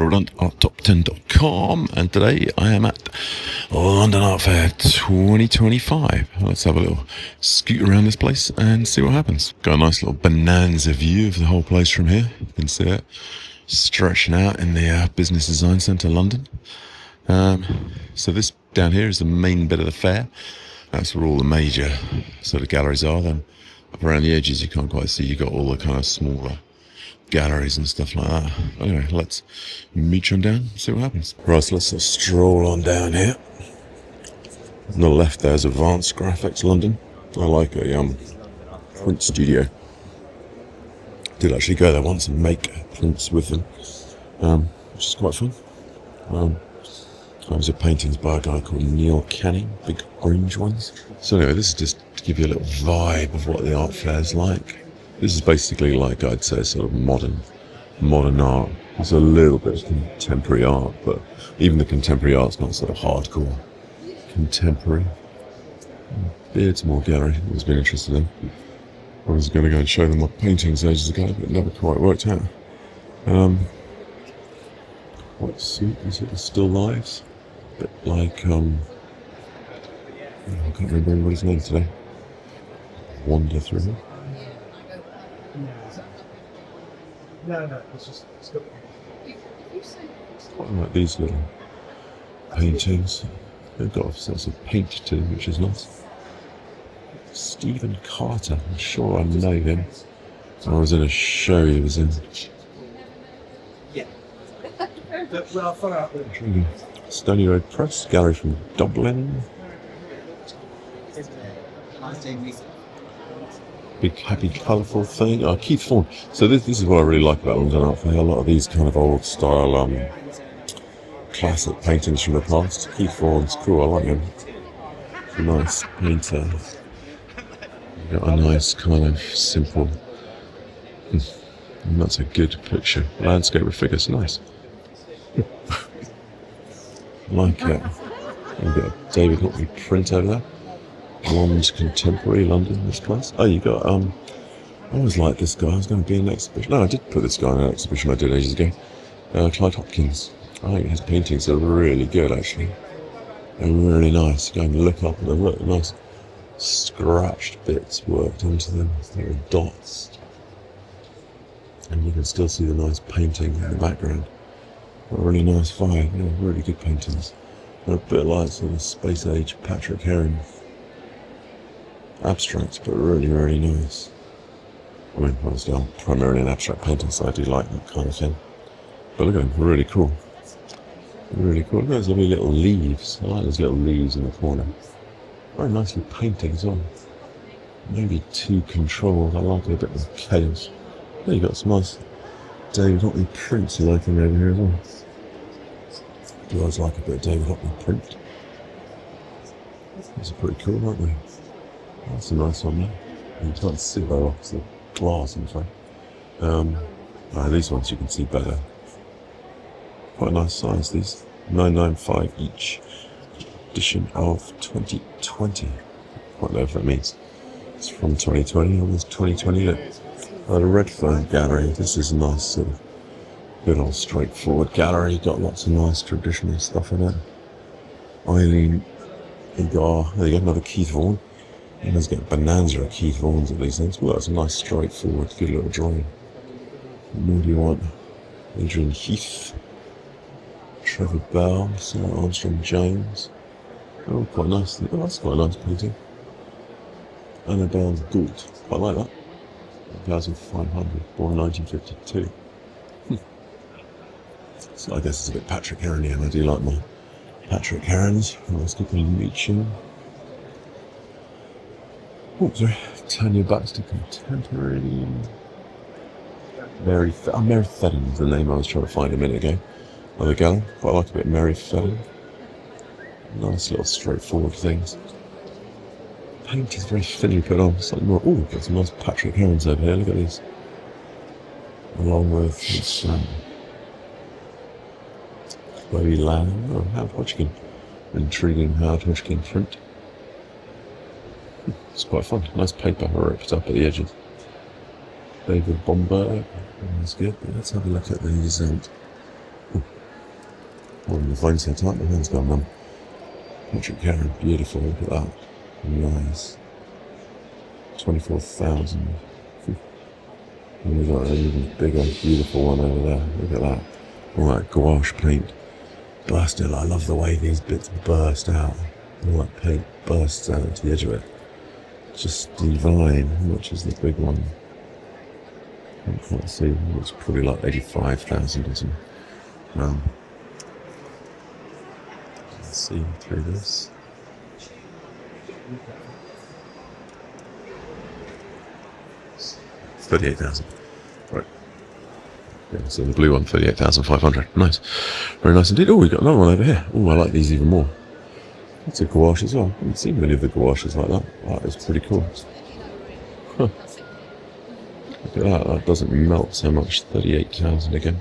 Robert Dunt, arttop10.com, and today I am at London Art Fair 2025. Let's have a little scoot around this place and see what happens. Got a nice little bonanza view of the whole place from here. You can see it stretching out in the Business Design Centre, London. So this down here is the main bit of the fair. That's where all the major sort of galleries are. Then up around the edges you can't quite see. You've got all the kind of smaller galleries and stuff like that. Anyway, let's meet on down, see what happens. Right, so let's sort of stroll on down here. On the left there's Advanced Graphics London. I like a print studio. Did actually go there once and make prints with them, which is quite fun. Those are paintings by a guy called Neil Canning, big orange ones. So anyway, this is just to give you a little vibe of what the art fair's like. This is basically like, I'd say, sort of modern art. There's a little bit of contemporary art, but even the contemporary art's not sort of hardcore contemporary. Beardsmore Gallery, I've always been interested in. I was going to go and show them my paintings ages ago, but it never quite worked out. Quite sweet, is it still lives? A bit like, I can't remember anybody's name today. Wander through it. No, it's just got... Quite like these little paintings. They've got sorts of paint to them, which is nice. Stephen Carter, I'm sure I know him. I was in a show he was in. Yeah. Well, I'll follow up with Stony Road Press, gallery from Dublin. Big, happy, colourful thing. Oh, Keith Vaughan. So this is what I really like about London Art Fair. A lot of these kind of old style, classic paintings from the past. Keith Vaughan's cool. I like him. He's a nice painter. Got a nice kind of simple, not so good picture. Landscape with figures, nice. I like it. We've got a David Hockney print over there. Blonde contemporary London, this place. Oh, you got, I always liked this guy. I was going to be in an exhibition. No, I did put this guy in an exhibition I did ages ago. Clyde Hopkins. I think his paintings are really good, actually. They're really nice. Go and look up at them. Look, nice scratched bits worked into them. Little dots. And you can still see the nice painting in the background. A really nice vibe. Yeah, really good paintings. They're a bit like sort of space age Patrick Heron. Abstract, but really, really nice. I mean, obviously I'm primarily an abstract painter, so I do like that kind of thing. But look at them, really cool. Really cool. Look at those lovely little leaves. I like those little leaves in the corner. Very nicely painted as well. Maybe too controlled. I like it a bit of chaos. There you got some nice David Hockney prints lurking over here as well. Do you guys like a bit of David Hockney print? These are pretty cool, aren't they? That's a nice one there. You can't see very well because the glass in front. These ones you can see better. Quite a nice size, these. 995 each. Edition of 2020. I don't know if that means it's from 2020 or was 2020. Look, the Redfern Gallery. This is a nice sort of good old straightforward gallery. Got lots of nice traditional stuff in it. Eileen Igar. There you go, another Keith Vaughan. You guys get bonanza of Keith Vaughan's at these things. Well, that's a nice, straightforward, good little drawing. What more do you want? Adrian Heath, Trevor Bell, Sarah Armstrong Jones. Oh, quite nice. Oh, that's quite a nice painting. Annabelle Gould. Quite like that. 1,500, born 1952. So I guess it's a bit Patrick Heronian. I do like my Patrick Herons. Let's go and meet you. Oh, sorry. Tanya Baxter, contemporary. Mary Fedden is the name I was trying to find a minute ago. Other gallery. Quite like a bit of Mary Fedden. Nice little straightforward things. Paint is very thinly put on. Slightly more. Oh, got some nice Patrick Herons over here. Look at these. Along with this Chloe Lamb. Oh, Howard Hodgkin. Intriguing Howard Hodgkin print. It's quite fun. Nice paper ripped up at the edges. David Bomberg. That's good. But let's have a look at these. the phone set up, my hand's gone numb. Patrick Karen, beautiful, look at that. Nice. 24,000. And we've got an even bigger, beautiful one over there. Look at that. All that gouache paint. Bursted. I love the way these bits burst out. All that paint bursts out to the edge of it. Just divine. How much is the big one? I can't see. It's probably like 85,000 or something. Let's see through this. It's 38,000. Right. Yeah, so the blue one, 38,500. Nice. Very nice indeed. Oh, we've got another one over here. Oh, I like these even more. That's a gouache as well. I haven't seen many of the gouaches like that. That is pretty cool. Huh. Look at that. That doesn't melt so much. 38,000 again.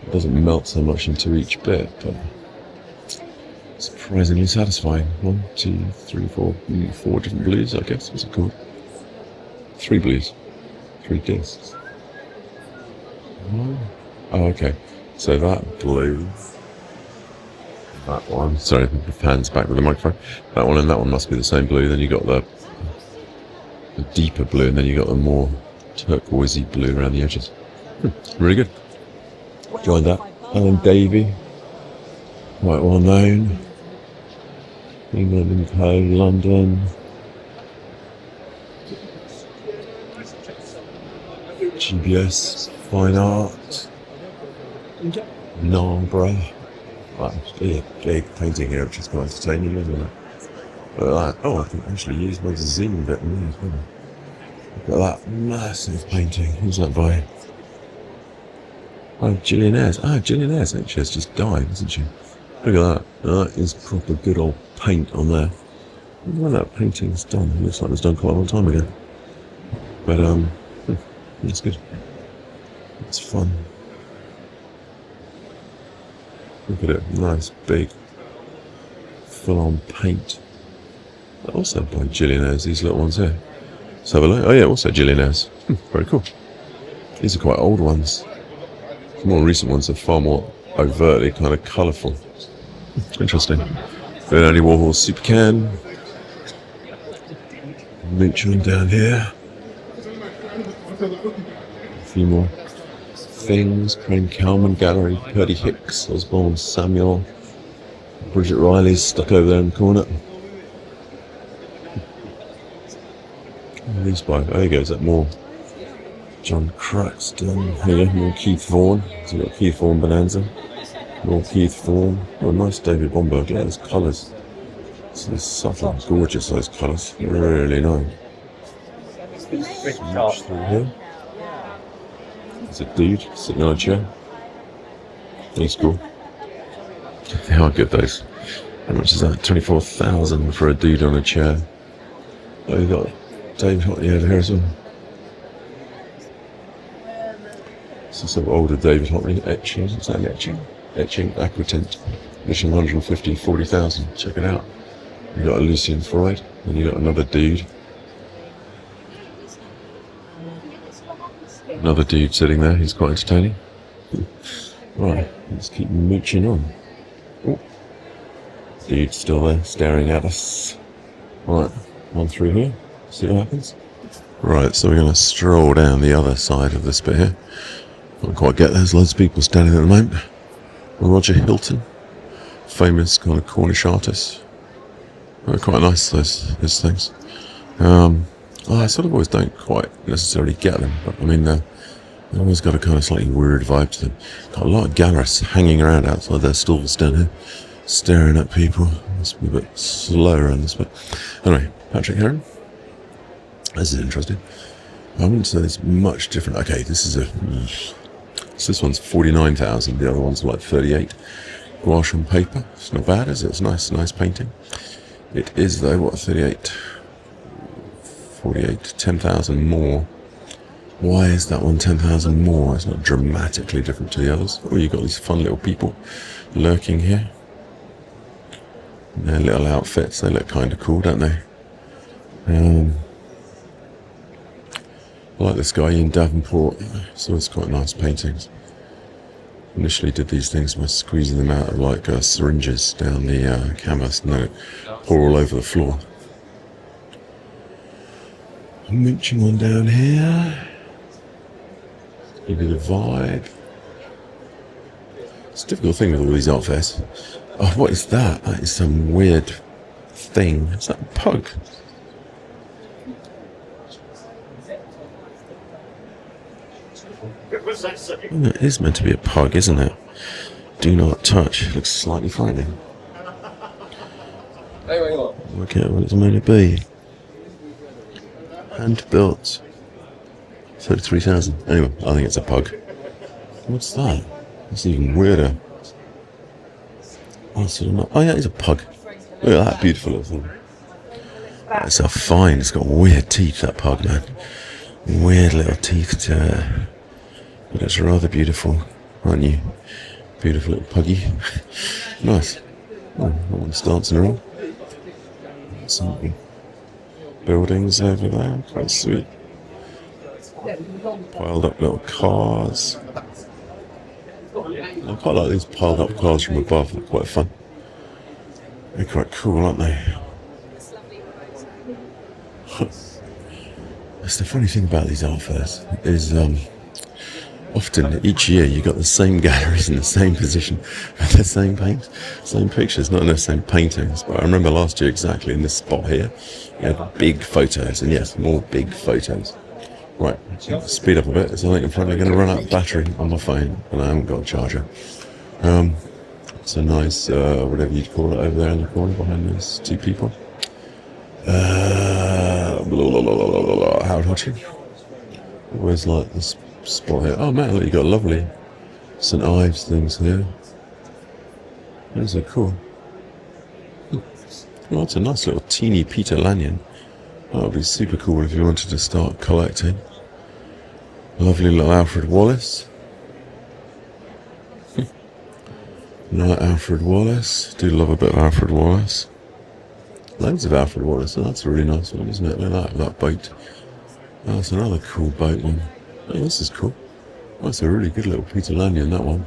It doesn't melt so much into each bit, but surprisingly satisfying. 1, 2, 3, 4, 4 different blues, I guess. What's it called? 3 blues. 3 discs. Oh, okay. So that blue, that one, sorry, the hands back with the microphone. That one and that one must be the same blue. Then you got the deeper blue, and then you got the more turquoisey blue around the edges. Really good. Joined that. Alan Davey, quite well known. England and Co, London. GBS, Fine Art, Narborough. Wow, a big painting here, which is quite entertaining, isn't it? Look at that. Oh, I can actually use my zoom bit in there as well. Look at that massive painting. Who's that by? Oh, Gillian Ayres. Ah, Gillian Ayres actually has just died, hasn't she? Look at that. That is proper good old paint on there. I wonder when that painting's done. It looks like it was done quite a long time ago. But, it's good. It's fun. Look at it. Nice, big, full-on paint. Also by Gillian Ayres, these little ones here. Let's have a look. Oh yeah, also Gillian Ayres. Very cool. These are quite old ones. The more recent ones are far more overtly kind of colourful. Interesting. Then Andy Warhol's Super Can. Mooching down here. A few more things. Crane Kalman Gallery, Purdy Hicks, Osborne Samuel, Bridget Riley's stuck over there in the corner. These by, there you go, is that more John Craxton? Here, more Keith Vaughan. So we've got Keith Vaughan Bonanza. More Keith Vaughan. Oh, nice David Bomberg. Look at those colours. So subtle, gorgeous, those colours. Really nice. Much through here. There's a dude sitting on a chair. He's cool. They are good, those. How much is that? 24,000 for a dude on a chair. Oh, you've got David Hockney over here as well. This is some older David Hockney etching. Is that an etching? Etching, Aquatint. Edition 150, 40,000. Check it out. You've got a Lucien Freud, and you've got another dude. Another dude sitting there, he's quite entertaining. Right, let's keep mooching on. Ooh. Dude's still there, staring at us. Right, on through here, see what happens. Right, so we're going to stroll down the other side of this bit here. Can't quite get there, there's loads of people standing at the moment. Roger Hilton, famous kind of Cornish artist. Oh, quite nice, those things. I sort of always don't quite necessarily get them, but I mean, they've always got a kind of slightly weird vibe to them. Got a lot of gallerists hanging around outside their stalls down here, staring at people. Must be a bit slower on this bit. Anyway, Patrick Heron. This is interesting. I wouldn't say there's much different. Okay, this one's 49,000. The other one's like 38. Gouache on paper. It's not bad, is it? It's nice painting. It is though, what, 38? 48, 10,000 more. Why is that one 10,000 more? It's not dramatically different to the others. Oh, you've got these fun little people lurking here. In their little outfits, they look kind of cool, don't they? I like this guy in Davenport. So it's quite nice paintings. Initially did these things by squeezing them out of like syringes down the canvas and then it pour all over the floor. I'm mooching on down here. Give you the vibe. It's a difficult thing with all these art fairs. Oh, what is that? That is some weird thing. Is that a pug? Oh, it is meant to be a pug, isn't it? Do not touch. It looks slightly frightening. Work out what it's meant to be. Hand built. 33,000. Anyway, I think it's a pug. What's that? It's even weirder. Oh, yeah, it's a pug. Look at that beautiful little thing. It's so fine. It's got weird teeth, that pug, man. Weird little teeth to it. But it's rather beautiful, aren't you? Beautiful little puggy. Nice. Oh, that one's dancing around. Some buildings over there. Quite sweet. Piled up little cars. I quite like these piled up cars from above. They're quite fun. They're quite cool, aren't they? That's the funny thing about these art fairs is often each year you got the same galleries in the same position with the same paint, same pictures, not the same paintings. But I remember last year exactly in this spot here, you had big photos, and yes, more big photos. Right, speed up a bit, so I think I'm probably going to run out of battery on my phone, and I haven't got a charger. It's a nice, whatever you'd call it, over there in the corner behind those two people. Howard Hodgkin. Always like this spot here. Oh man, look, you got lovely St. Ives things here. Those are cool. Oh, it's a nice little teeny Peter Lanyon. That would be super cool if you wanted to start collecting. Lovely little Alfred Wallace. Like Alfred Wallace. Do love a bit of Alfred Wallace. Loads of Alfred Wallace. Oh, that's a really nice one, isn't it? Look at that boat. Oh, that's another cool boat one. Oh, this is cool. That's a really good little Peter Lanyon, that one.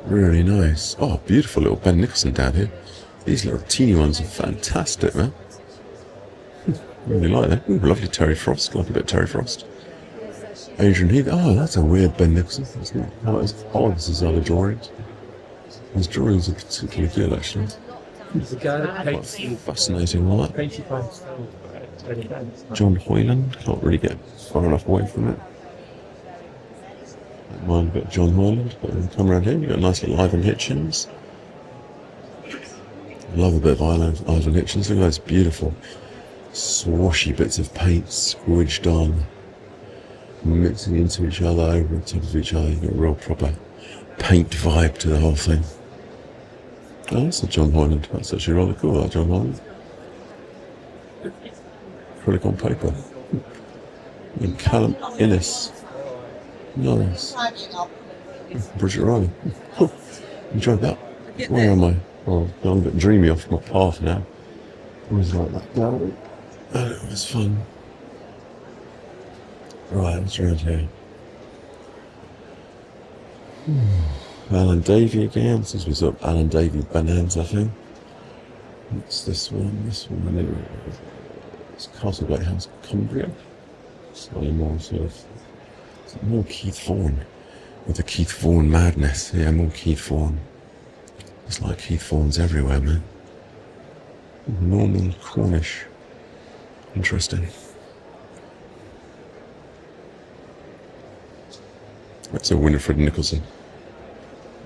Really nice. Oh, beautiful little Ben Nicholson down here. These little teeny ones are fantastic, man. Really like that. Ooh, lovely Terry Frost. Like a bit of Terry Frost. Adrian Heath. Oh, that's a weird Ben Nicholson. It's not quite as odd as his other drawings. His drawings are particularly good, actually. Quite fascinating, like that. John Hoyland. Can't really get far enough away from it. Don't mind a bit of John Hoyland, but then come around here, you've got a nice little Ivon Hitchens. Love a bit of Ivon Hitchens. Look at those beautiful swashy bits of paint squidged on, mixing into each other, over the top of each other. You've got a real proper paint vibe to the whole thing. Oh, that's a John Hoyland. That's actually rather cool, that John Hoyland. Acrylic on paper. And Callum Innes. Nice. Bridget Riley. Enjoyed that. Where am I? Oh, I'm a bit dreamy off my path now. Always like that gallery. Oh, it was fun. Right, what's around here? Alan Davey again. This was up Alan Davey Bonanza, I think. What's this one? This one. It's Castlegate House, Cumbria. Slightly more sort of. More Keith Vaughan. With the Keith Vaughan madness. Yeah, more Keith Vaughan. It's like Keith Vaughan's everywhere, man. Norman Cornish. Interesting. That's a Winifred Nicholson.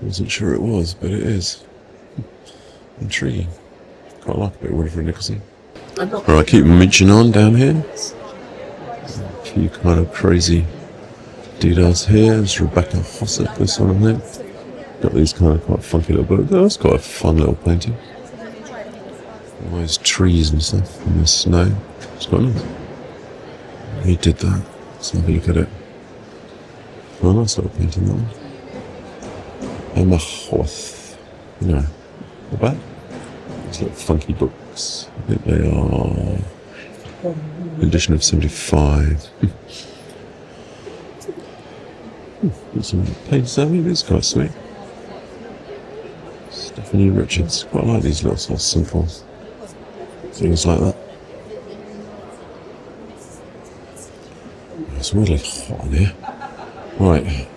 Wasn't sure it was, but it is. Intriguing. Quite like a bit of Winifred Nicholson. Alright, keep mooching on down here. A few kind of crazy doodads here. There's Rebecca Hossett, this one, I think. Got these kind of quite funky little books. Oh, that's quite a fun little painting. All those trees and stuff in the snow. It's quite nice. He did that. Let's have a look at it. Oh, nice little painting, that one. Emma Hoth. You know, not bad. These little funky books. I think they are edition of 75. Got some paintings there. It's quite sweet. Stephanie Richards. Quite like these little sort of simple things like that. It's really hot in here. Right.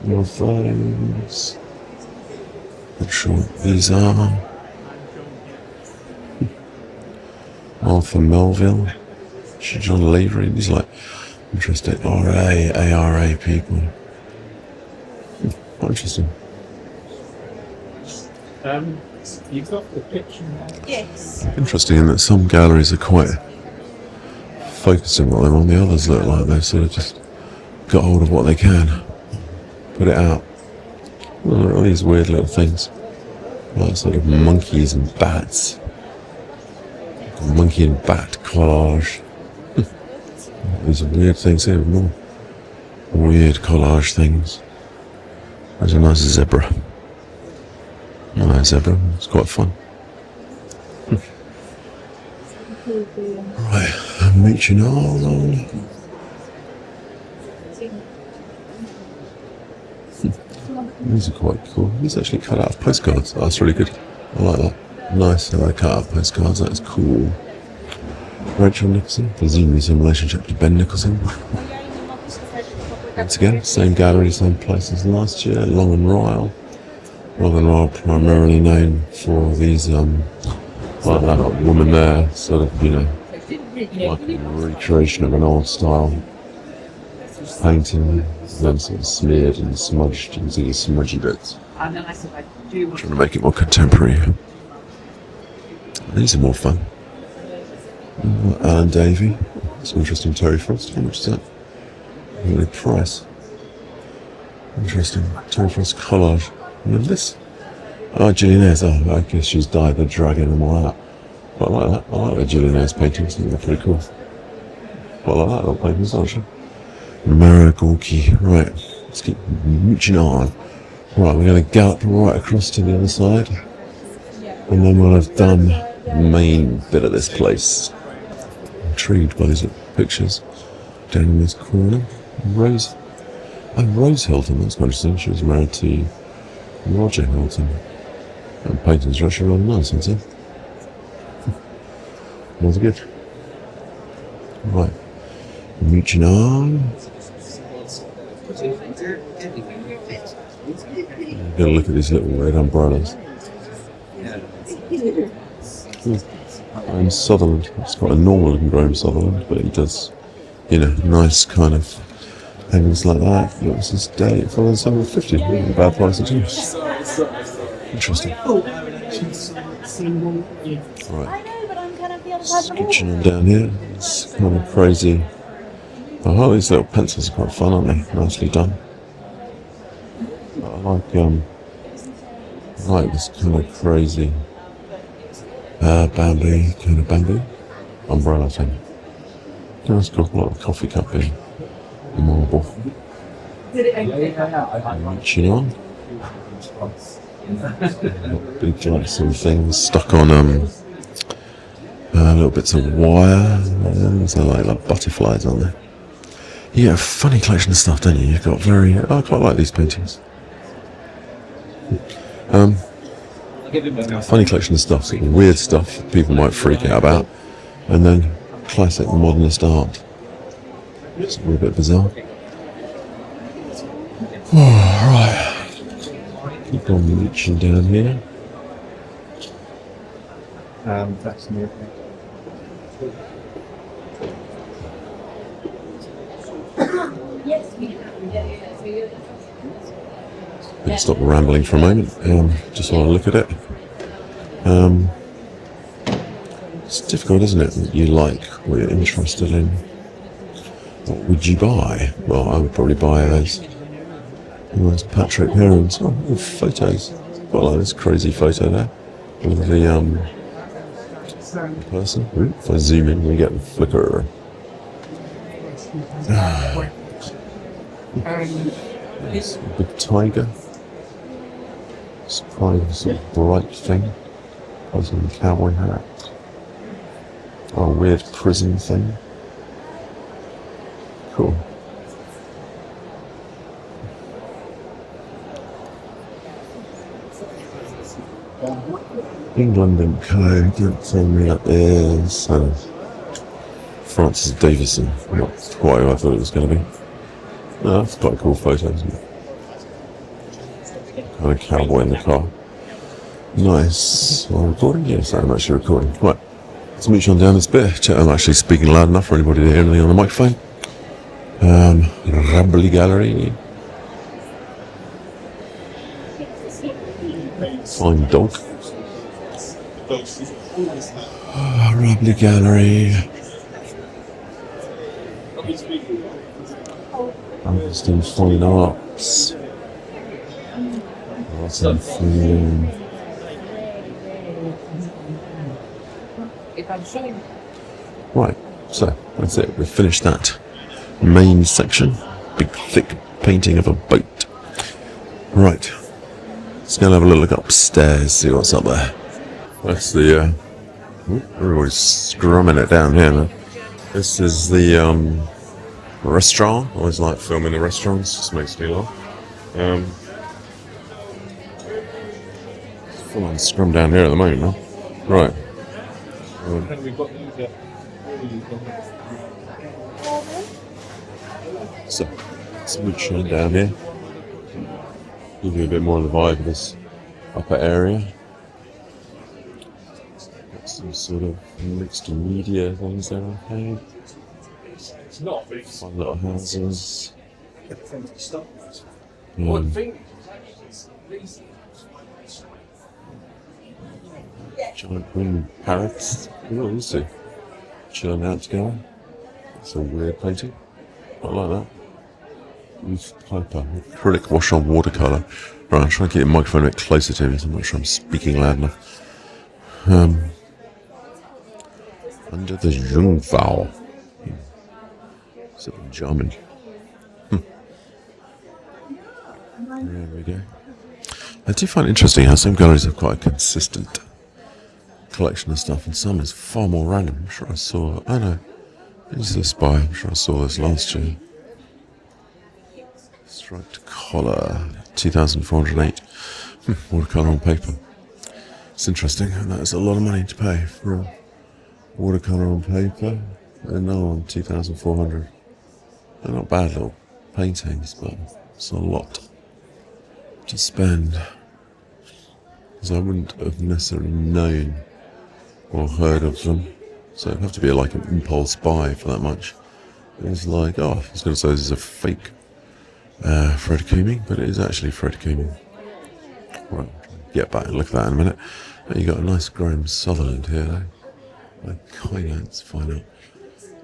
Your phones. Not sure what these are. Arthur Melville. John Lavery. These are like interesting ARA people. Quite interesting. You got the picture? Yes. Interesting in that some galleries are quite focusing on them, on the others look like they've sort of just got hold of what they can, put it out. All these weird little things, like sort of monkeys and bats. Monkey and bat collage. These are weird things here, more weird collage things. There's a nice zebra. Nice zebra, it's quite fun. Right, I'm reaching all on. These are quite cool. These actually cut out of postcards. Oh, that's really good. I like that. Nice, how they cut out postcards. That is cool. Rachel Nicholson, presumably some relationship to Ben Nicholson. Once again, same gallery, same place as last year. Long and Ryle. Long and Ryle primarily known for these, like that woman there, sort of, like a recreation of an old style painting, then sort of smeared and smudged into these smudgy bits. Trying to make it more contemporary. These are more fun. Alan Davey. Some interesting Terry Frost. How much is that? Really price. Interesting. Terry Frost collage. And then this. Oh, Gillian Ayres. Oh, I guess she's dyed the dragon and all that. But I like that. I like the Gillian Ayres paintings. I think they're pretty cool. Quite like that little paintings, actually. Mara Gorky. Right. Let's keep mooching on. Right, we're going to gallop right across to the other side. And then we'll have done the main bit of this place. I'm intrigued by these little pictures down in this corner. Rose Hilton, that's quite interesting. She was married to Roger Hilton. And paintings are actually rather nice, isn't it? That's good. Right. Mooching on. Got to look at these little red umbrellas. Graham Sutherland. It's quite a normal looking Graham Sutherland, but he does, nice kind of things like that. What's his date? For 750. A bad price at all. Interesting. Right. Scooching on down here. It's kind of crazy. Oh, these little pencils are quite fun, aren't they? Nicely done. I like this kind of crazy bamboo umbrella thing. It's got a lot of coffee cup in marble. Reaching on. Big some things stuck on little bits of wire. So like butterflies, aren't they? You get a funny collection of stuff, don't you? You've got I quite like these paintings. Funny collection of stuff, sort of weird stuff people might freak out about, and then classic modernist art. It's a little bit bizarre. Right. Keep on reaching down here. That's near. Let's stop rambling for a moment. Just want to look at it. It's difficult, isn't it? What you like, what you're interested in. What would you buy? Well, I would probably buy those Patrick Heron's. Oh, photos. Got like this crazy photo there of the person. Ooh, if I zoom in, we get the flicker. Yes, a big tiger. Surprise, sort of bright thing. Person in a cowboy hat. Oh, a weird prison thing. Cool. England and Co. Don't tell me that is. Francis Davison. Not quite who I thought it was going to be. No, that's quite a cool photo, isn't it? Kind of cowboy in the car. Nice. Am I recording? Yes, I'm actually recording. Right. Let's mooch on down this bit. Check I'm actually speaking loud enough for anybody to hear anything on the microphone. Rambly Gallery. Fine dog. Rambly Gallery. Interesting fine arts. Awesome feeling. Right, so that's it. We've finished that main section. Big thick painting of a boat. Right, let's go and have a little look upstairs, see what's up there. That's the everybody's strumming it down here, man. This is the restaurant. I always like filming the restaurants, just makes me laugh. Full on scrum down here at the moment, man. Right. So, let's mooch on down here. Give you a bit more of the vibe of this upper area. Got some sort of mixed media things there, okay. Fun little houses. Giant green parrots. Oh, you see. Chilling out together. It's a weird painting. I like that. Youth Piper. Acrylic wash on watercolour. Right, I'm trying to keep the microphone a bit closer to me, so I'm not sure I'm speaking loud enough. Under the Jungfrau. Is it in German? There we go. I do find it interesting how some galleries have quite a consistent collection of stuff, and some is far more random. I'm sure I saw. Oh no, this is a spy. I'm sure I saw this last year. Striped collar, 2,408. Watercolor on paper. It's interesting, and that is a lot of money to pay for a watercolor on paper. And no one, 2,400. They're not bad little paintings, but it's a lot to spend. Because I wouldn't have necessarily known or heard of them. So it'd have to be like an impulse buy for that much. It's like, oh, I was going to say this is a fake Fred Kooming, but it is actually Fred Kooming. Right, get back and look at that in a minute. You got a nice Graham Sutherland here, though. Like Kynance, find out.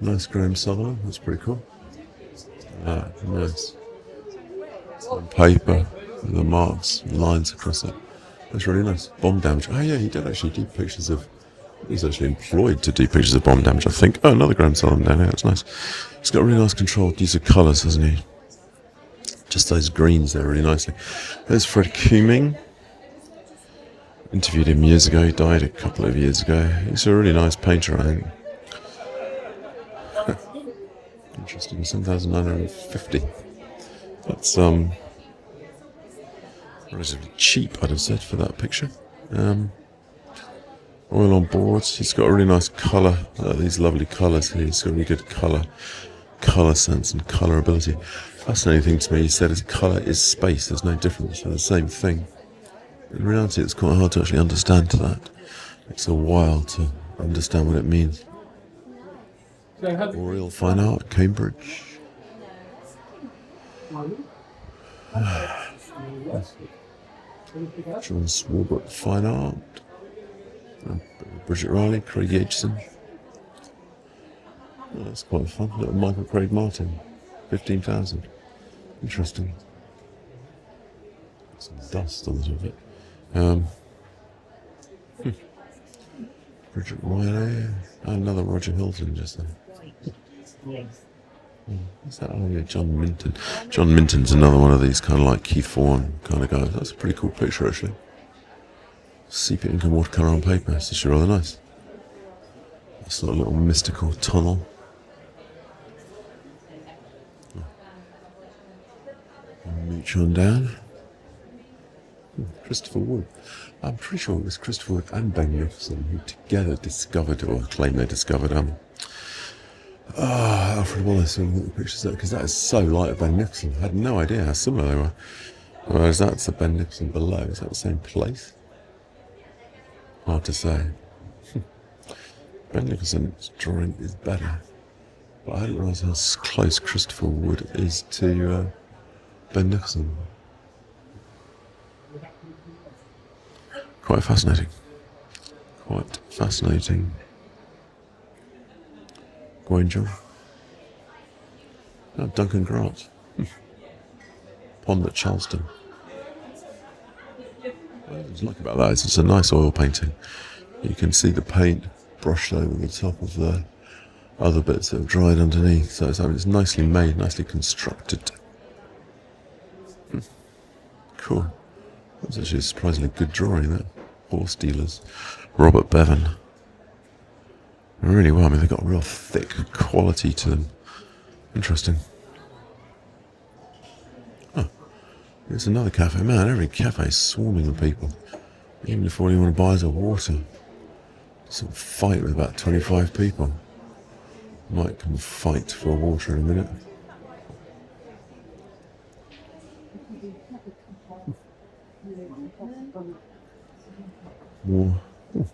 Nice Graham Sutherland, that's pretty cool. Nice. On paper, with the marks, lines across it. That's really nice. Bomb damage. Oh yeah, he did actually do pictures of. He's actually employed to do pictures of bomb damage, I think. Oh, another Graham Sutherland down here. That's nice. He's got a really nice controlled use of colours, hasn't he? Just those greens there, really nicely. There's Fred Kooming. Interviewed him years ago. He died a couple of years ago. He's a really nice painter, I think. Interesting. 7,950. That's relatively cheap, I'd have said, for that picture. Oil on boards. He's got a really nice colour. These lovely colours here. He's got really good colour sense and colour ability. Fascinating thing to me, he said, is colour is space. There's no difference. They're the same thing. In reality, it's quite hard to actually understand that. It takes a while to understand what it means. Oriel Fine Art, Cambridge. John Swarbrick Fine Art. Bridget Riley, Craig Aitchison. Oh, that's quite fun. Little Michael Craig Martin, 15,000. Interesting. Some dust on the top of it. Bridget Riley. Another Roger Hilton just there. What's that? Oh yeah, John Minton. John Minton's another one of these kind of like Keith Vaughan kind of guys. That's a pretty cool picture actually. Sepia ink and watercolour on paper. It's actually rather nice. It's like a little mystical tunnel. Mooch on down. Christopher Wood. I'm pretty sure it was Christopher Wood and Ben Nicholson who together discovered, or claim they discovered, Alfred Wallace. And look at the pictures there, because that is so like Ben Nicholson. I had no idea how similar they were. Whereas that's the Ben Nicholson below. Is that the same place? Hard to say. Ben Nicholson's drawing is better, but I didn't realise how close Christopher Wood is to Ben Nicholson. Quite fascinating. Quite fascinating. Granger. Oh, Duncan Grant. Pond at Charleston. What's like about that is it's a nice oil painting. You can see the paint brushed over the top of the other bits that have dried underneath. So it's nicely made, nicely constructed. Cool. That was actually a surprisingly good drawing, that. Horse dealers. Robert Bevan. Really well. I mean, they've got a real thick quality to them. Interesting. Oh, there's another cafe. Man, every cafe is swarming with people. Even if all you want to buy is a water. Some fight with about 25 people. Might come fight for a water in a minute. More. Ooh,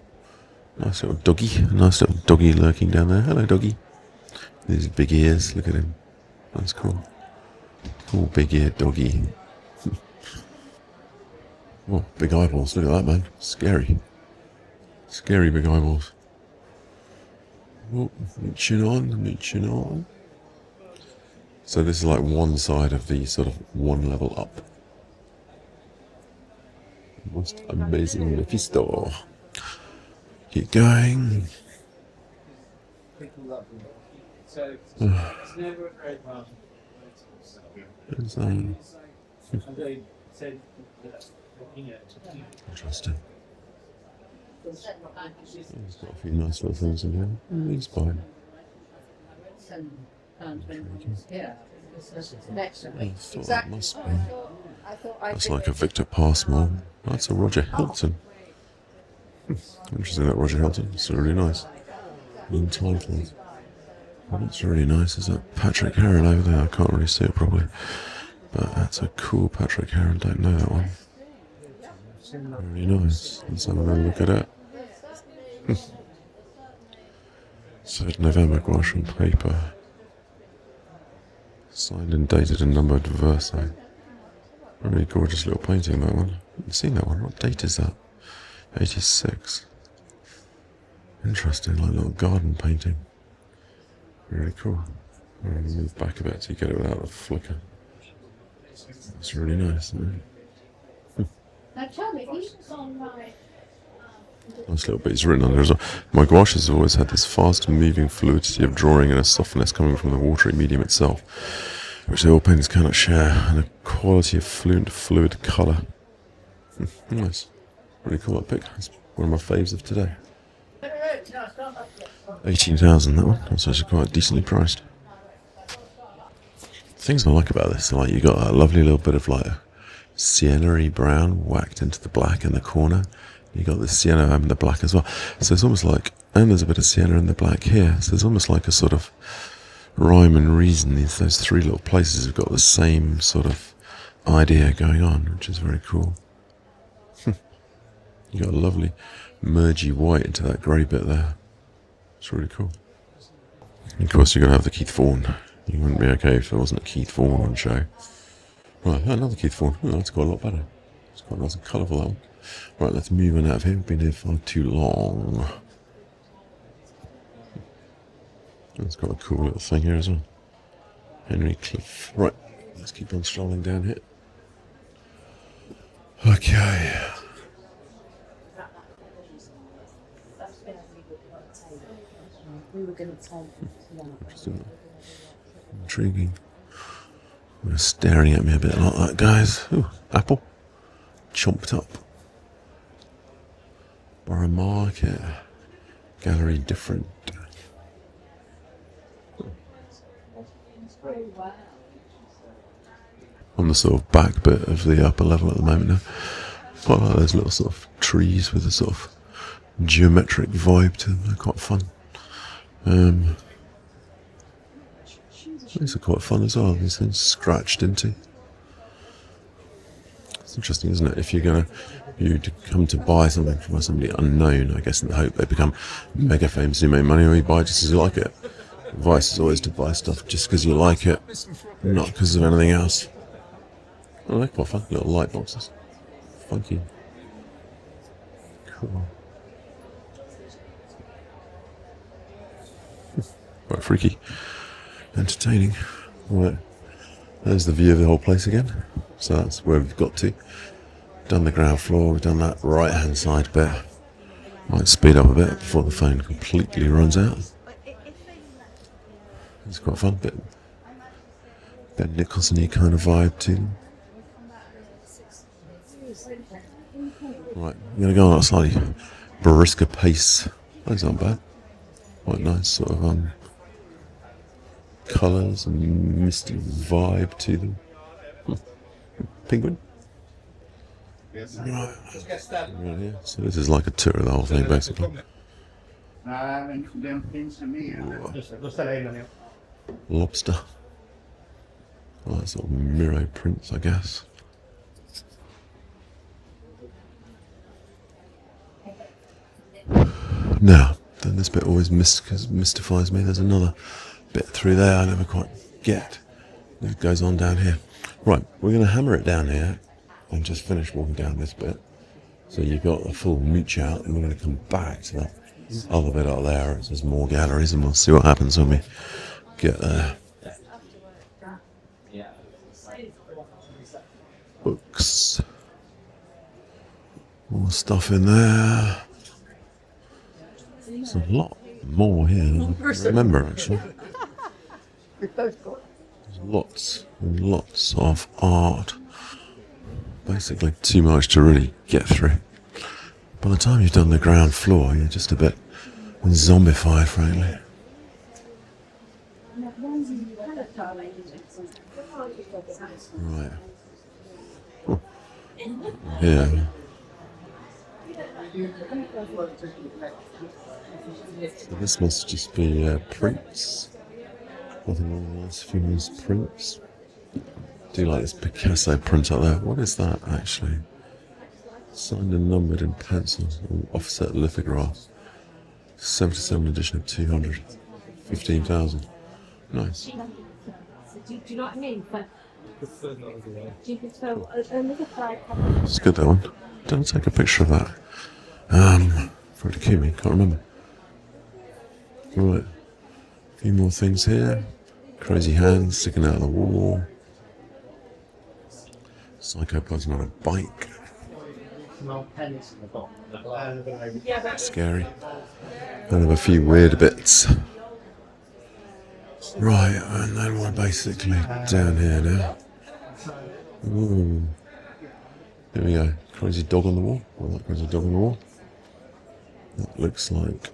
nice little doggy lurking down there. Hello, doggy. These big ears. Look at him. That's cool. Cool big eared doggy. Oh, big eyeballs. Look at that, man. Scary. Scary big eyeballs. Oh, mooching on. So this is like one side of the sort of one level up. Most amazing Mephisto. Keep going. Interesting. There's got a few nice little things in here. He's fine. That must be. That's like a Victor Passmore. That's a Roger Hilton. Interesting, that Roger Hilton. It's really nice. Entitled. Oh, that's really nice. Is that Patrick Heron over there? I can't really see it properly. But that's a cool Patrick Heron. Don't know that one. Very nice. Let's have a look at it. 3rd November, gouache on paper. Signed and dated and numbered verso. Really gorgeous little painting, that one. I haven't seen that one. What date is that? 86. Interesting, like a little garden painting. Really cool. I'm going to move back a bit so you get it without a flicker. That's really nice, isn't it? Nice little bits written on there as well. My gouache has always had this fast moving fluidity of drawing and a softness coming from the watery medium itself, which the oil painters cannot share, and a quality of fluid colour. Nice. Really cool, that pic. It's one of my faves of today. 18,000, that one. That's actually quite decently priced. Things I like about this, like you got a lovely little bit of like a sienna-y brown whacked into the black in the corner. You got the sienna and the black as well. So it's almost like, and there's a bit of sienna in the black here. So it's almost like a sort of rhyme and reason. Those three little places have got the same sort of idea going on, which is very cool. You got a lovely mergy white into that grey bit there. It's really cool. And of course, you're going to have the Keith Vaughan. You wouldn't be okay if there wasn't a Keith Vaughan on show. Right, another Keith Vaughan. Oh, that's quite a lot better. It's quite nice and colourful, that one. Right, let's move on out of here. We've been here far too long. It's got a cool little thing here as well. Henry Cliff. Right, let's keep on strolling down here. Okay. Interesting. Intriguing. They're staring at me a bit like that, guys. Ooh, apple. Chomped up. Borough Market. Gallery different. On the sort of back bit of the upper level at the moment now. Quite like those little sort of trees with a sort of geometric vibe to them. They're quite fun. These are quite fun as well. These things scratched into. It's interesting, isn't it? If you'd come to buy something from somebody unknown, I guess in the hope they become mega famous, you make money, or you buy just as you like it. Advice is always to buy stuff just because you like it, not because of anything else. Oh, they're quite fun. Little light boxes. Funky. Cool. Quite freaky. Entertaining. Right. There's the view of the whole place again. So that's where we've got to. Done the ground floor, we've done that right hand side bit. Might speed up a bit before the phone completely runs out. It's quite fun, bit Nicholson-y kind of vibe to them. Right, I'm going to go on a slightly brisker pace. That's not bad. Quite nice sort of colours and misty vibe to them. Penguin. Right here. So this is like a tour of the whole thing, basically. Lobster. Oh, that's sort of Miro prints, I guess. Now, then this bit always mystifies me. There's another bit through there I never quite get. It goes on down here. Right, we're going to hammer it down here and just finish walking down this bit. So you've got the full mooch out, and we're going to come back to that other bit out there. There's more galleries, and we'll see what happens when we get there. Books. More stuff in there. There's a lot more here than I remember, actually. There's lots and lots of art. Basically too much to really get through. By the time you've done the ground floor, you're just a bit zombified, frankly. Right. Oh. Yeah. So this must just be prints. Nothing wrong with those famous prints. I do like this Picasso print up there. What is that actually? Signed and numbered in pencil. Offset lithograph. 77 edition of 200. 15,000. Nice. Do you know what I mean? It's good, that one. Don't take a picture of that. For the Kimi, can't remember. Right. A few more things here. Crazy hands sticking out of the wall. Psychoplasm on a bike. Scary. And have a few weird bits. Right, and then we're basically down here now. Ooh. Here we go. Crazy dog on the wall. Oh, that crazy dog on the wall. That looks like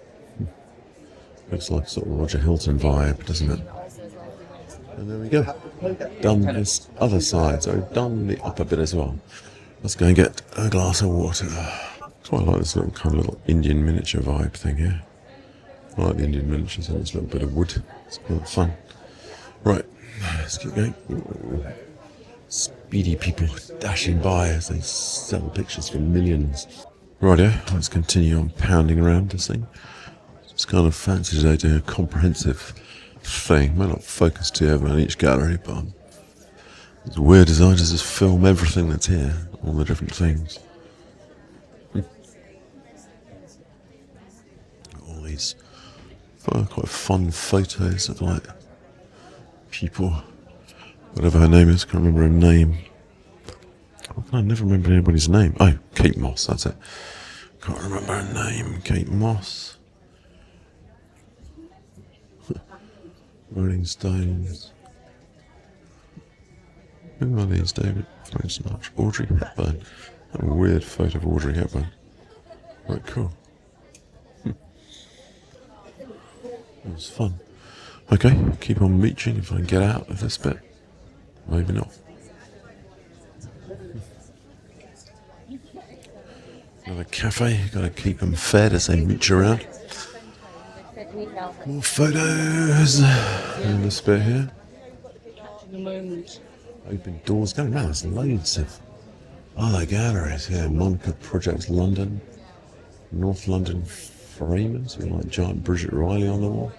sort of Roger Hilton vibe, doesn't it? And there we go. Done this other side, so we've done the upper bit as well. Let's go and get a glass of water. Quite like this little Indian miniature vibe thing here. I like the Indian miniatures and this little bit of wood. It's quite fun. Right, let's keep going. Ooh. Speedy people dashing by as they sell pictures for millions. Rightio, let's continue on pounding around this thing. It's kind of fancy today doing a comprehensive thing. Might not focus too heavily on each gallery, but it's weird design to just film everything that's here, all the different things. All these quite fun photos of like people, whatever her name is, can't remember her name. I never remember anybody's name. Oh, Kate Moss, that's it. Can't remember her name, Kate Moss. Rolling Stones. Who are these, David? Thanks so much. Audrey Hepburn. A weird photo of Audrey Hepburn. Right, cool. That was fun. Okay, keep on mooching if I can get out of this bit. Maybe not. Another cafe. Got to keep them fed as they mooch around. More photos in the spare here. Open doors going around. There's loads of other galleries here. Monica Project London, North London Framers with like giant Bridget Riley on the wall.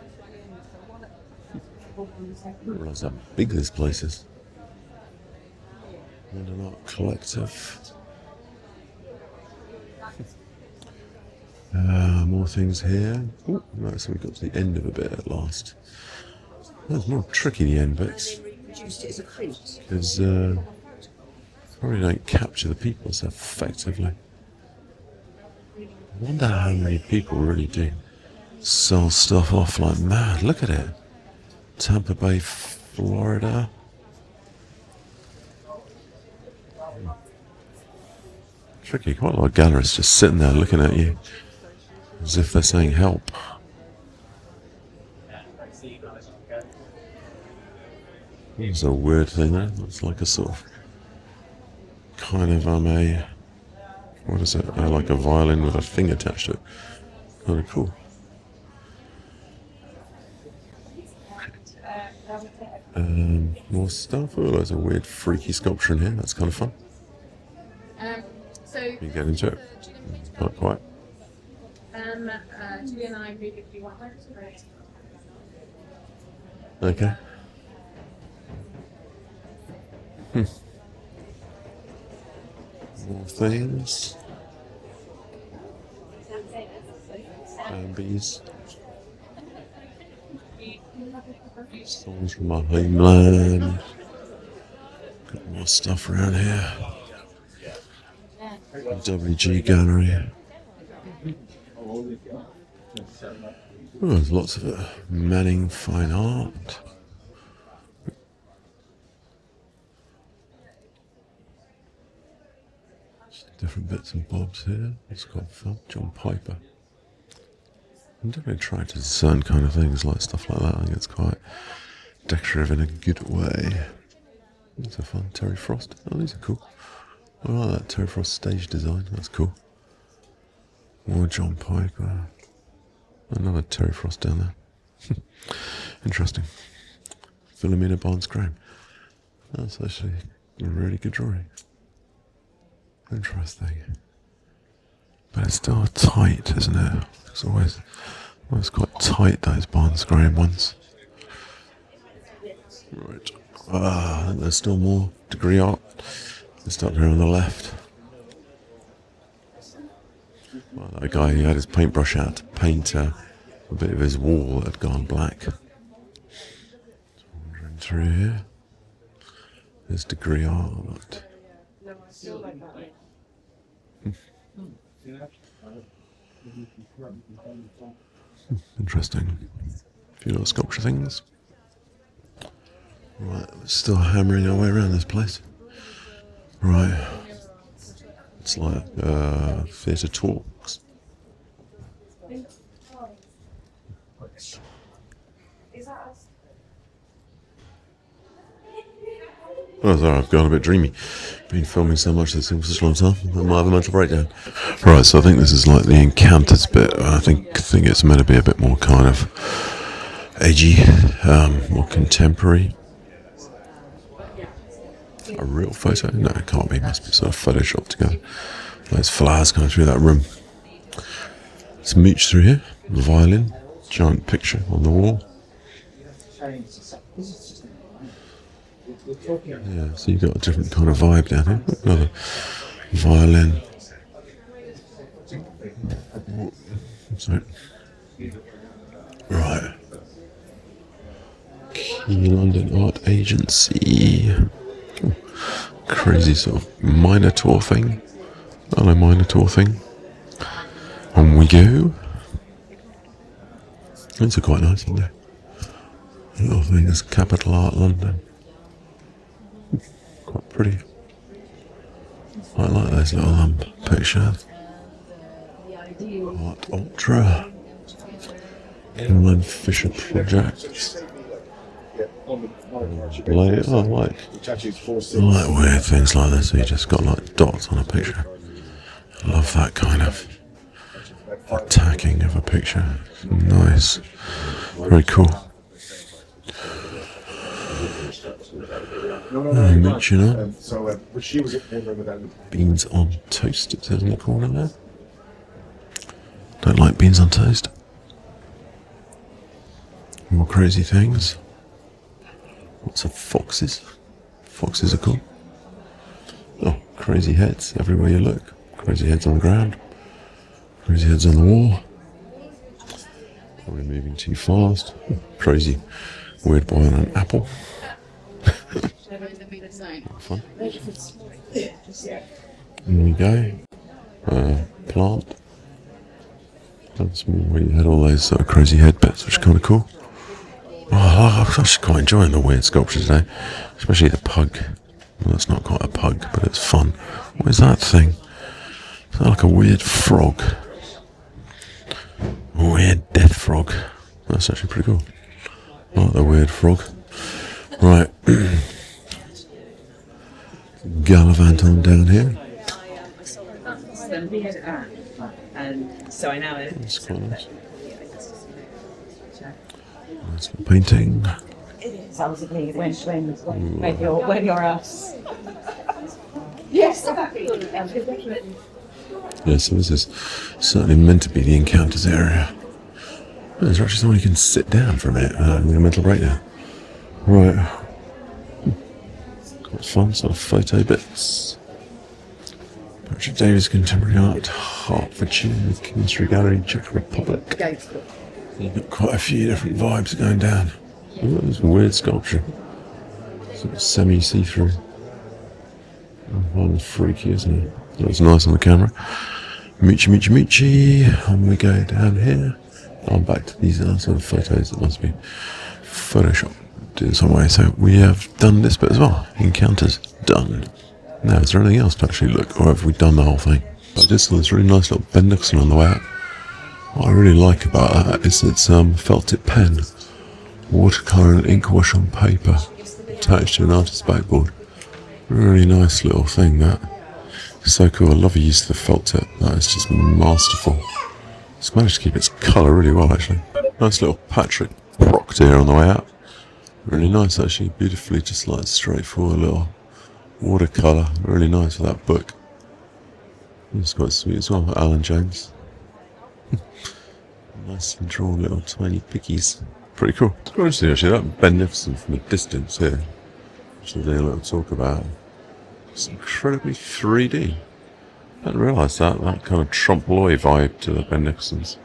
I didn't realise how big this place is. London Art Collective. More things here. Ooh, right, so we got to the end of a bit at last. That's more tricky, the end bits. Because probably don't capture the people so effectively. I wonder how many people really do sell stuff off like mad. Look at it. Tampa Bay, Florida. Tricky, quite a lot of gallerists just sitting there looking at you as if they're saying help. It's a weird thing there. It's like a sort of kind of what is it? Like a violin with a thing attached to it. Kind of cool. More stuff. Oh, there's a weird freaky sculpture in here. That's kind of fun. You get into it. Not quite. Okay. More things. Bees. Songs from my homeland. Got more stuff around here. WG Gallery. Oh, there's lots of it. Manning Fine Art. Different bits and bobs here. It's quite fun. John Piper. I'm definitely trying to discern kind of things like stuff like that. I think it's quite decorative in a good way. These are fun. Terry Frost. Oh, these are cool. I like that Terry Frost stage design. That's cool. More John Piper. Another Terry Frost down there. Interesting. Philomena Barnes-Graham. That's actually a really good drawing. Interesting. But it's still tight, isn't it? It's always quite tight, those Barnes-Graham ones. Right. I think there's still more degree art. Just up here on the left. Well, that guy who had his paintbrush out to paint a bit of his wall that had gone black. Wandering through here. There's degree art. Interesting. A few little sculpture things. Right, we're still hammering our way around this place. Right. It's like theatre talks. Oh, sorry, I've gone a bit dreamy. Been filming so much this for such a long time, I might have a mental breakdown. Right, so I think this is like the encounters bit. I think it's meant to be a bit more kind of edgy, more contemporary. A real photo? No, it can't be. It must be sort of photoshopped together. There's flowers coming through that room. Let's mooch through here. The violin, giant picture on the wall. Yeah, so you've got a different kind of vibe down here. Another violin. Sorry. Right. Key London Art Agency. Ooh, crazy sort of Minotaur thing. Hello, Minotaur thing. On we go. These are quite nice, aren't they? Little thing is Capital Art London. Quite pretty. I like those little pictures. Art Ultra. Inland Fisher Project. I like weird things like this. So you just got like dots on a picture. Love that kind of attacking of a picture. Nice. Very cool. Mix, you know. Beans on toast, it says in the corner there. Don't like beans on toast. More crazy things. Lots of foxes. Foxes are cool. Oh, crazy heads everywhere you look. Crazy heads on the ground. Crazy heads on the wall. Probably moving too fast. Crazy weird boy on an apple. Fun. There we go. Plant. That's more where you had all those sort of crazy head bits, which is kind of cool. Oh, I'm actually quite enjoying the weird sculpture today, especially the pug. Well, it's not quite a pug, but it's fun. What is that thing? Is that like a weird frog? A weird death frog. That's actually pretty cool. I like the weird frog. Right. Gallivant on down here. And so I know it. That's quite nice. Nice little painting. Supposedly when you're us. Yes, Yeah, so this is certainly meant to be the encounters area. Oh, there's actually someone who can sit down for a minute with a mental breakdown. Right. Quite fun, sort of photo bits. Patrick Davies Contemporary Art, Hertfordshire, Chemistry Gallery, Czech Republic. You've got quite a few different vibes going down. Ooh, there's a weird sculpture. Sort of semi-see-through. Oh, freaky, isn't it? Looks nice on the camera. Michi. And we go down here. I'm back to these sort of photos that must be photoshopped in some way. So we have done this bit as well. Encounters done. Now, is there anything else to actually look, or have we done the whole thing? But I just saw this really nice little Ben Nicholson on the way out. What I really like about that is it's felt tip pen, watercolour and ink wash on paper, attached to an artist's backboard. Really nice little thing, that. So cool. I love the use of the felt tip. That is just masterful. It's managed to keep its colour really well, actually. Nice little Patrick Proctor here on the way out. Really nice, actually. Beautifully, just like straightforward little watercolour. Really nice for that book. It's quite sweet as well. Alan James. Nicely drawn little tiny pickies. Pretty cool. It's quite interesting, actually. That Ben Nicholson from a distance here, which we'll do a little talk about. It's incredibly 3D. I didn't realise that kind of trompe l'oeil vibe to the Ben Nicholsons.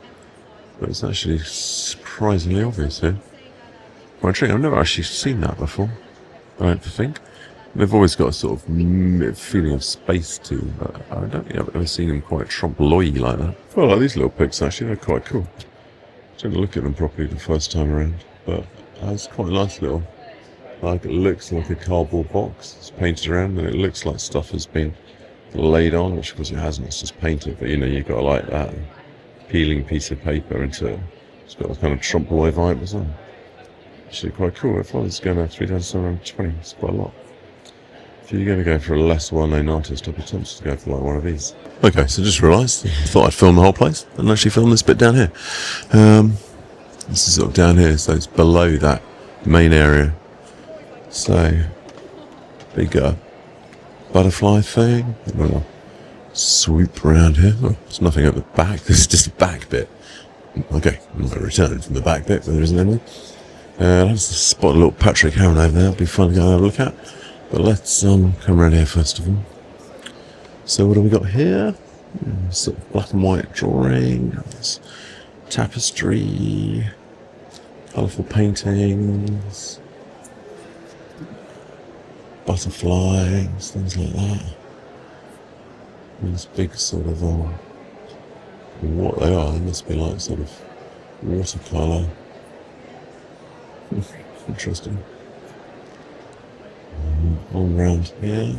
But it's actually surprisingly obvious here. Well, I've never actually seen that before, I don't think. They've always got a sort of feeling of space to them, but I don't think I've ever seen them quite trompe l'oeil like that. I like these little pics, actually. They're quite cool. Didn't look at them properly the first time around, but it's quite a nice little. Like, it looks like a cardboard box. It's painted around, and it looks like stuff has been laid on, which of course it hasn't. It's just painted, but you've got like that peeling piece of paper into it. It's got a kind of trompe l'oeil vibe as well. Actually quite cool. If I was going to 3,720, it's quite a lot. If you're going to go for a less well-known artist, I'd be tempted to go for like one of these. Okay, so just realised, thought I'd film the whole place, and actually film this bit down here. This is sort of down here, so it's below that main area. So, big butterfly thing. We'll swoop around here. Oh, there's nothing at the back. This is just the back bit. Okay, I'm going to return from the back bit, but there isn't anything. Let's spot a little Patrick Heron over there. It'll be fun to go and have a look at. But let's come around here first of all. So what have we got here? Sort of black and white drawings, tapestry, colourful paintings, butterflies, things like that. These big sort of, what they are, they must be like sort of watercolour. Interesting. All around here.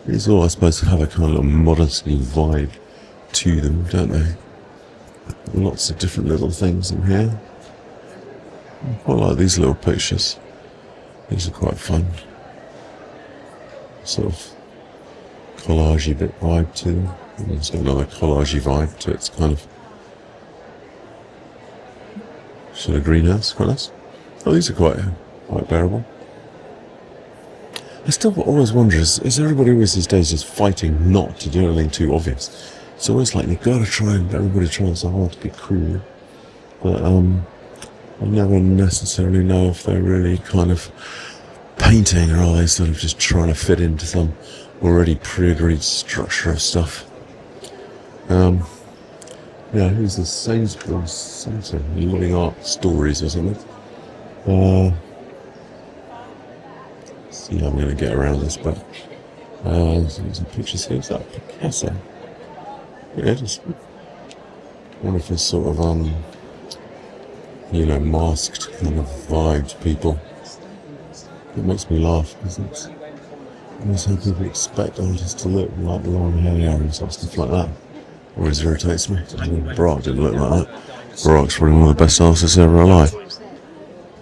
These all, I suppose, have a kind of little modesty vibe to them, don't they? Lots of different little things in here. I quite like these little pictures. These are quite fun. Sort of collagey bit vibe to them. It's got another collagey vibe to it. It's kind of sort of greenhouse, quite nice. Oh, these are quite bearable. I still always wonder, is everybody always these days just fighting not to do anything too obvious? It's always like you've got to try and everybody tries so hard to be cool. But I never necessarily know if they're really kind of painting or are they sort of just trying to fit into some already pre-agreed structure of stuff. Yeah, who's the Sainsbury's Centre? Living Art Stories or something. See how I'm going to get around this, but there's some pictures here. Is that Picasso? Yeah, it is. One of his sort of, masked kind of vibed people. It makes me laugh because it's almost how people expect artists to look, like long hair and sort of stuff like that. Always irritates me. Brock didn't look like that. Brock's probably one of the best artists ever alive.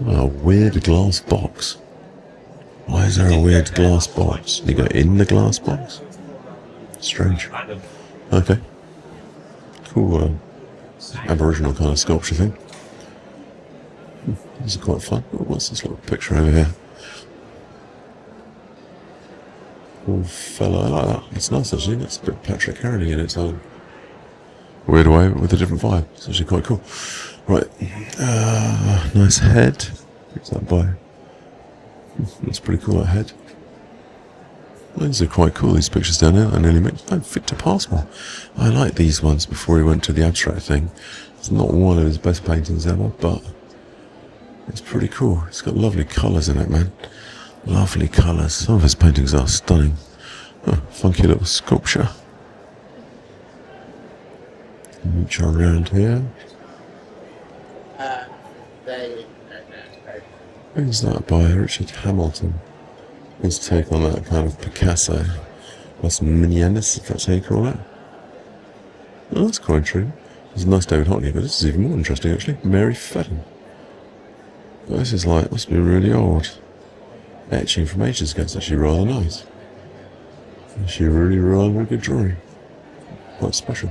A weird glass box. Why is there a weird glass box? You go in the glass box? Strange. Okay. Cool, Aboriginal kind of sculpture thing. These are quite fun. Oh, what's this little picture over here? Cool fella, I like that. It's nice actually. That's a bit Patrick Harrony in its own weird way, but with a different vibe. It's actually quite cool. Right. Nice head. What's that by? That's pretty cool, that head. These are quite cool, these pictures down here. I nearly made Victor Passmore. I like these ones before he went to the abstract thing. It's not one of his best paintings ever, but it's pretty cool. It's got lovely colours in it, man. Lovely colours. Some of his paintings are stunning. Funky little sculpture. Mooch around here. Who's that by? Richard Hamilton. His take on that kind of Picasso. That's Minianis, if that's how you call it. Oh, that's quite true. There's a nice David Hockney, but this is even more interesting actually. Mary Fedden. But this is like, must be really old. Etching from ages ago, it's actually rather nice. Actually really rather good drawing. Quite special.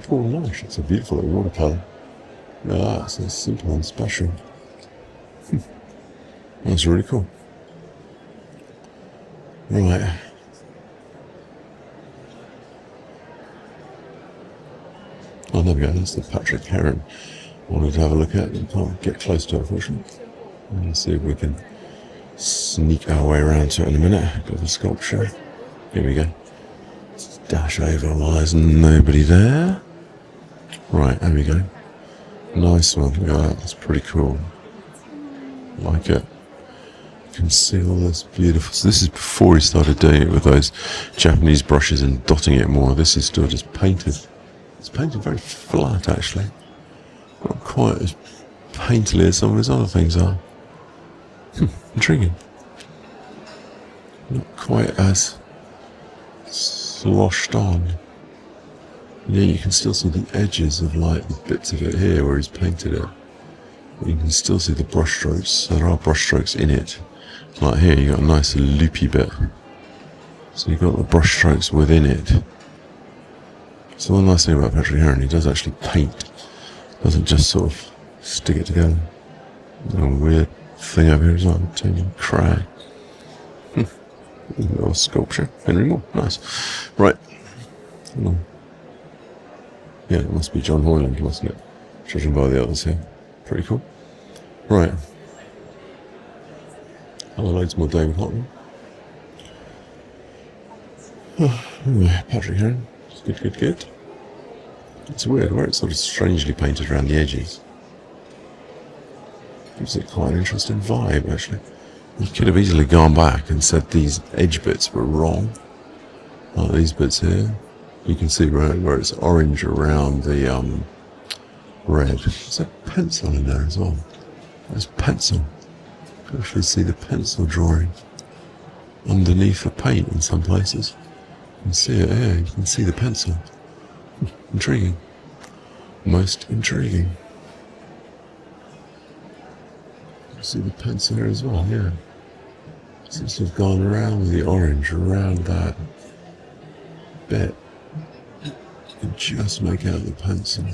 Paul Nash, it's a beautiful little watercolour. No, that's so simple and special. That's really cool. Right. Oh, there we go. That's the Patrick Heron I wanted to have a look at. We can't get close to it, unfortunately. Let's see if we can sneak our way around to it in a minute. Bit of a sculpture. Here we go. Let's dash over while there's nobody there. Right, there we go. Nice one. Look at that. That's pretty cool. Like it. You can see all this beautiful. So this is before he started doing it with those Japanese brushes and dotting it more. This is still just painted. It's painted very flat, actually. Not quite as painterly as some of his other things are. Intriguing. Not quite as sloshed on. Yeah, you can still see the edges of like the bits of it here where he's painted it. You can still see the brush strokes. There are brush strokes in it. Like here, you got a nice loopy bit. So you've got the brush strokes within it. So one nice thing about Patrick Heron, he does actually paint. Doesn't just sort of stick it together. There's a weird thing over here as well. Tiny crag. Little sculpture. Henry Moore. Nice. Right. Yeah, it must be John Hoyland, mustn't it? Judging by the others here. Pretty cool. Right. Hello, loads more David Hockney. Patrick Heron. Good. It's weird where it's sort of strangely painted around the edges. Gives it quite an interesting vibe, actually. You could have easily gone back and said these edge bits were wrong. Like these bits here. You can see where it's orange around the red. There's a pencil in there as well. There's pencil. You can actually see the pencil drawing underneath the paint in some places. You can see it here. You can see the pencil. Intriguing. Most intriguing. You see the pencil here as well, yeah. Seems to have gone around with the orange, around that. bit. You can just make out the pencil.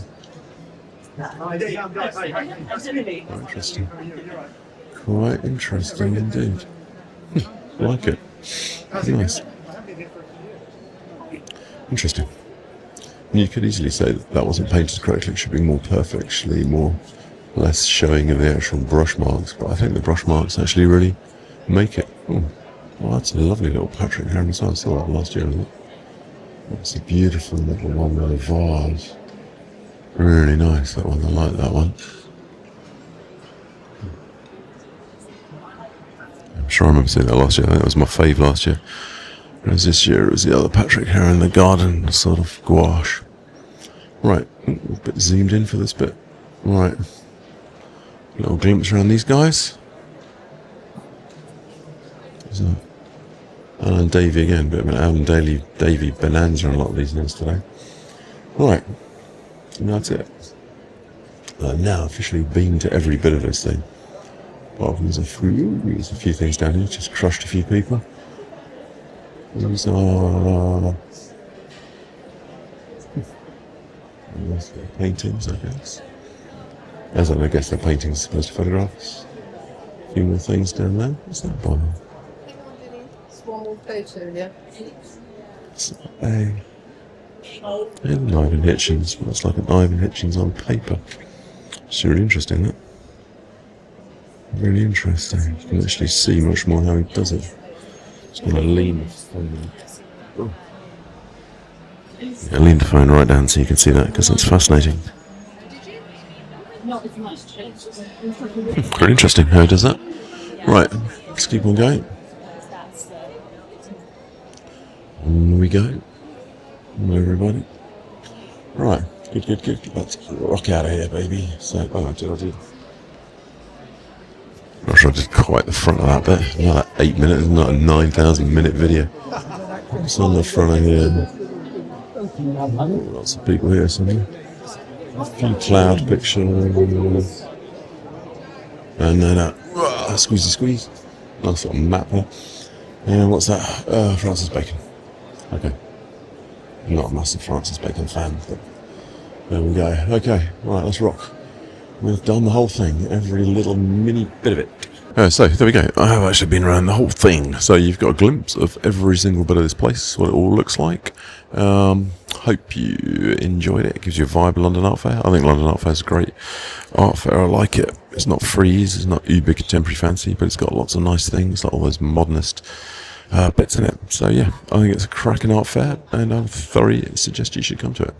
Quite interesting. Quite interesting indeed. Like it. Nice. Interesting. You could easily say that that wasn't painted correctly. It should be more perfectly, less showing of the actual brush marks. But I think the brush marks actually really make it. Oh, well, that's a lovely little Patrick Heron as well. I saw that last year, isn't it? It's a beautiful little one with a vase. Really nice, that one. I like that one. I'm sure I remember seeing that last year. I think that was my fave last year. Whereas this year it was the other Patrick Heron, the garden sort of gouache. Right, a bit zoomed in for this bit. Right, little glimpse around these guys. There's Alan Davey again, bit of an Alan Davey bonanza on a lot of these names today. Right, and that's it. Now officially been to every bit of this thing. Apart from there's a few things down here, just crushed a few people. These are paintings, I guess. As I guess they're paintings supposed to photographs. A few more things down there. What's that by? Small photo, yeah. It's an Ivon Hitchens. Looks like an Ivon Hitchens on paper. It's really interesting, that. Really interesting. You can actually see much more how he does it. Just going to lean the phone. Yeah, lean the phone right down so you can see that, because it's fascinating. Very interesting how he does that. Right, let's keep on going. On we go. Hello everybody. Right, good. Let's rock out of here, baby. So, Gosh, I did quite the front of that bit. Not 8 minutes, not a 9,000 minute video. It's on the front of here. Lots of people here somewhere. A few cloud pictures. And then squeeze. Nice little map there. And what's that? Francis Bacon. Okay. I'm not a massive Francis Bacon fan, but there we go. Okay, right, let's rock. We've done the whole thing, every little mini bit of it. So, there we go. I have actually been around the whole thing. So you've got a glimpse of every single bit of this place, what it all looks like. Hope you enjoyed it. It gives you a vibe of London Art Fair. I think London Art Fair is a great art fair. I like it. It's not freeze, it's not uber contemporary fancy, but it's got lots of nice things, like all those modernist bits in it. So yeah, I think it's a cracking art fair, and I thoroughly suggest you should come to it.